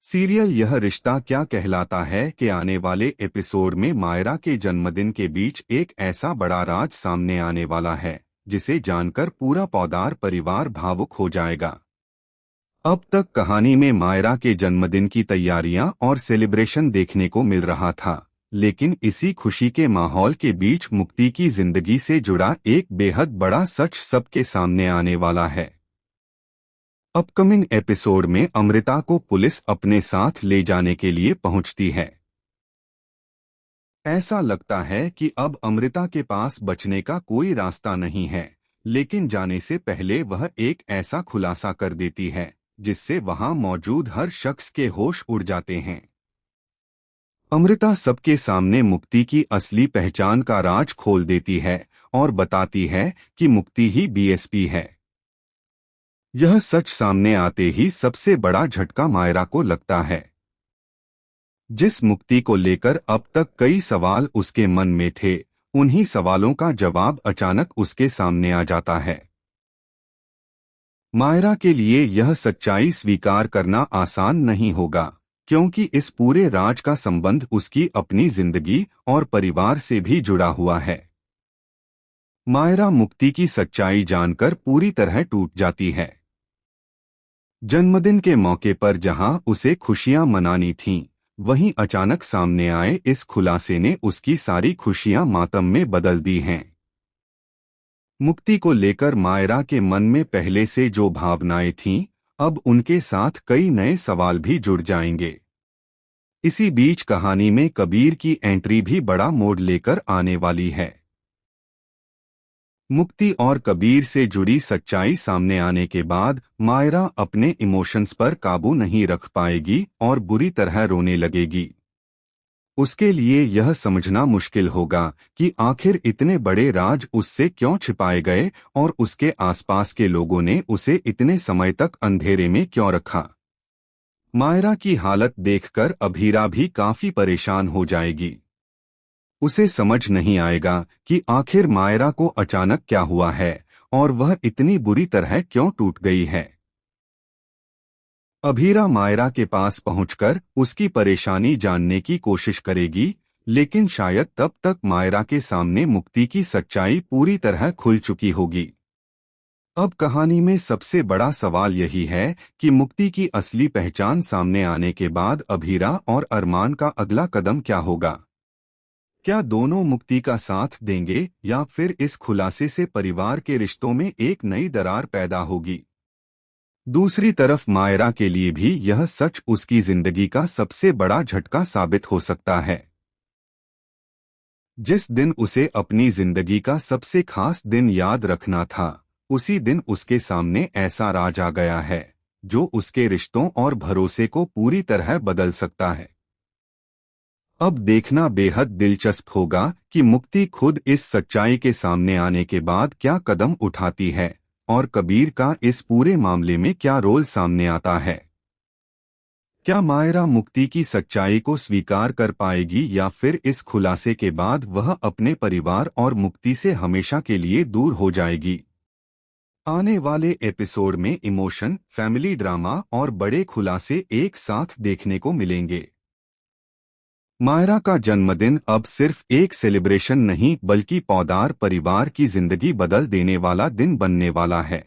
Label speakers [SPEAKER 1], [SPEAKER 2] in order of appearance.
[SPEAKER 1] Serial यह रिश्ता क्या कहलाता है कि आने वाले एपिसोड में मायरा के जन्मदिन के बीच एक ऐसा बड़ा राज सामने आने वाला है जिसे जानकर पूरा पौदार परिवार भावुक हो जाएगा। अब तक कहानी में मायरा के जन्मदिन की तैयारियां और सेलिब्रेशन देखने को मिल रहा था, लेकिन इसी खुशी के माहौल के बीच मुक्ति की जिंदगी से जुड़ा एक बेहद बड़ा सच सबके सामने आने वाला है। अपकमिंग एपिसोड में अमृता को पुलिस अपने साथ ले जाने के लिए पहुंचती है। ऐसा लगता है कि अब अमृता के पास बचने का कोई रास्ता नहीं है, लेकिन जाने से पहले वह एक ऐसा खुलासा कर देती है जिससे वहां मौजूद हर शख्स के होश उड़ जाते हैं। अमृता सबके सामने मुक्ति की असली पहचान का राज खोल देती है और बताती है कि मुक्ति ही बीएसपी है। यह सच सामने आते ही सबसे बड़ा झटका मायरा को लगता है। जिस मुक्ति को लेकर अब तक कई सवाल उसके मन में थे, उन्हीं सवालों का जवाब अचानक उसके सामने आ जाता है। मायरा के लिए यह सच्चाई स्वीकार करना आसान नहीं होगा, क्योंकि इस पूरे राज का संबंध उसकी अपनी जिंदगी और परिवार से भी जुड़ा हुआ है। मायरा मुक्ति की सच्चाई जानकर पूरी तरह टूट जाती है। जन्मदिन के मौके पर जहां उसे खुशियां मनानी थीं, वहीं अचानक सामने आए इस खुलासे ने उसकी सारी खुशियां मातम में बदल दी हैं। मुक्ति को लेकर मायरा के मन में पहले से जो भावनाएं थीं, अब उनके साथ कई नए सवाल भी जुड़ जाएंगे। इसी बीच कहानी में कबीर की एंट्री भी बड़ा मोड़ लेकर आने वाली है। मुक्ति और कबीर से जुड़ी सच्चाई सामने आने के बाद मायरा अपने इमोशंस पर काबू नहीं रख पाएगी और बुरी तरह रोने लगेगी। उसके लिए यह समझना मुश्किल होगा कि आखिर इतने बड़े राज उससे क्यों छिपाए गए और उसके आसपास के लोगों ने उसे इतने समय तक अंधेरे में क्यों रखा। मायरा की हालत देखकर अभीरा भी काफी परेशान हो जाएगी। उसे समझ नहीं आएगा कि आखिर मायरा को अचानक क्या हुआ है और वह इतनी बुरी तरह क्यों टूट गई है। अभीरा मायरा के पास पहुंचकर उसकी परेशानी जानने की कोशिश करेगी, लेकिन शायद तब तक मायरा के सामने मुक्ति की सच्चाई पूरी तरह खुल चुकी होगी। अब कहानी में सबसे बड़ा सवाल यही है कि मुक्ति की असली पहचान सामने आने के बाद अभीरा और अरमान का अगला कदम क्या होगा। क्या दोनों मुक्ति का साथ देंगे या फिर इस खुलासे से परिवार के रिश्तों में एक नई दरार पैदा होगी। दूसरी तरफ मायरा के लिए भी यह सच उसकी जिंदगी का सबसे बड़ा झटका साबित हो सकता है। जिस दिन उसे अपनी जिंदगी का सबसे खास दिन याद रखना था, उसी दिन उसके सामने ऐसा राज आ गया है जो उसके रिश्तों और भरोसे को पूरी तरह बदल सकता है। अब देखना बेहद दिलचस्प होगा कि मुक्ति खुद इस सच्चाई के सामने आने के बाद क्या कदम उठाती है और कबीर का इस पूरे मामले में क्या रोल सामने आता है। क्या मायरा मुक्ति की सच्चाई को स्वीकार कर पाएगी या फिर इस खुलासे के बाद वह अपने परिवार और मुक्ति से हमेशा के लिए दूर हो जाएगी। आने वाले एपिसोड में इमोशन, फैमिली ड्रामा और बड़े खुलासे एक साथ देखने को मिलेंगे। मायरा का जन्मदिन अब सिर्फ एक सेलिब्रेशन नहीं बल्कि पौदार परिवार की जिंदगी बदल देने वाला दिन बनने वाला है।